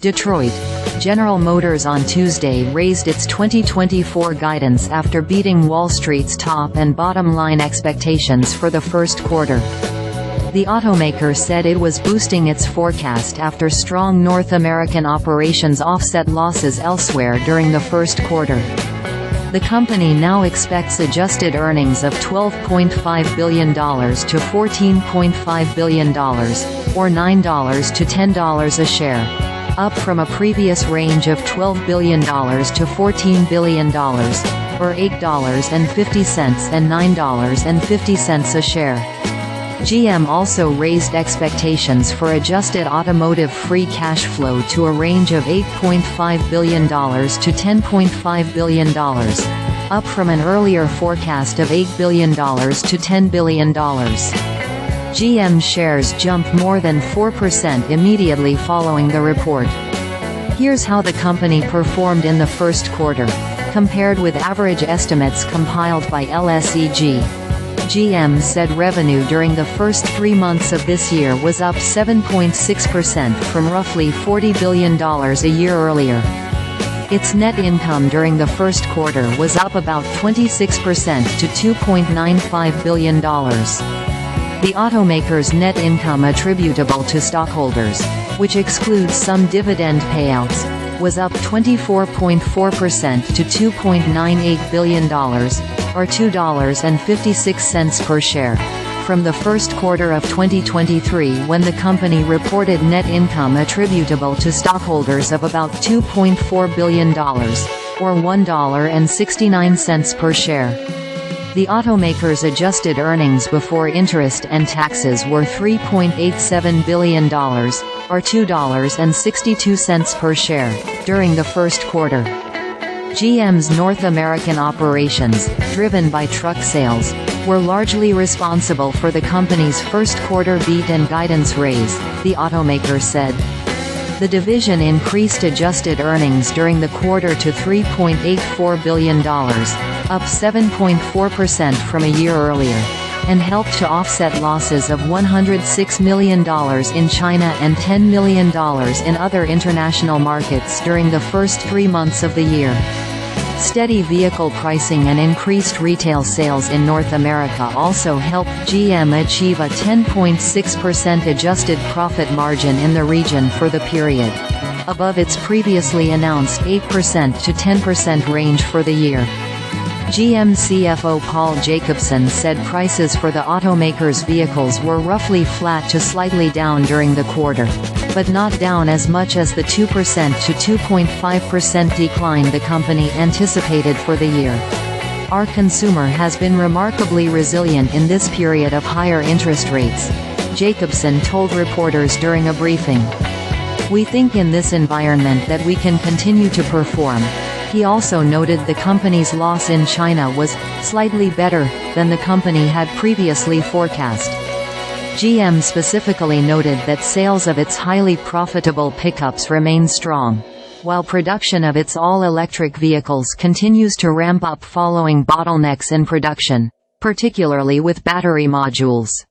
Detroit. General Motors on Tuesday raised its 2024 guidance after beating Wall Street's top and bottom line expectations for the first quarter. The automaker said it was boosting its forecast after strong North American operations offset losses elsewhere during the first quarter. The company now expects adjusted earnings of $12.5 billion to $14.5 billion, or $9 to $10 a share, up from a previous range of $12 billion to $14 billion, or $8.50 and $9.50 a share. GM also raised expectations for adjusted automotive free cash flow to a range of $8.5 billion to $10.5 billion, up from an earlier forecast of $8 billion to $10 billion. GM shares jumped more than 4% immediately following the report. Here's how the company performed in the first quarter, compared with average estimates compiled by LSEG. GM said revenue during the first 3 months of this year was up 7.6% from roughly $40 billion a year earlier. Its net income during the first quarter was up about 26% to $2.95 billion. The automaker's net income attributable to stockholders, which excludes some dividend payouts, was up 24.4% to $2.98 billion, or $2.56 per share, from the first quarter of 2023 when the company reported net income attributable to stockholders of about $2.4 billion, or $1.69 per share. The automaker's adjusted earnings before interest and taxes were $3.87 billion, or $2.62 per share, during the first quarter. GM's North American operations, driven by truck sales, were largely responsible for the company's first quarter beat and guidance raise, the automaker said. The division increased adjusted earnings during the quarter to $3.84 billion, up 7.4% from a year earlier, and helped to offset losses of $106 million in China and $10 million in other international markets during the first 3 months of the year. Steady vehicle pricing and increased retail sales in North America also helped GM achieve a 10.6% adjusted profit margin in the region for the period, above its previously announced 8% to 10% range for the year. GM CFO Paul Jacobson said prices for the automaker's vehicles were roughly flat to slightly down during the quarter, but not down as much as the 2% to 2.5% decline the company anticipated for the year. Our consumer has been remarkably resilient in this period of higher interest rates, Jacobson told reporters during a briefing. We think in this environment that we can continue to perform. He also noted the company's loss in China was slightly better than the company had previously forecast. GM specifically noted that sales of its highly profitable pickups remain strong, while production of its all-electric vehicles continues to ramp up following bottlenecks in production, particularly with battery modules.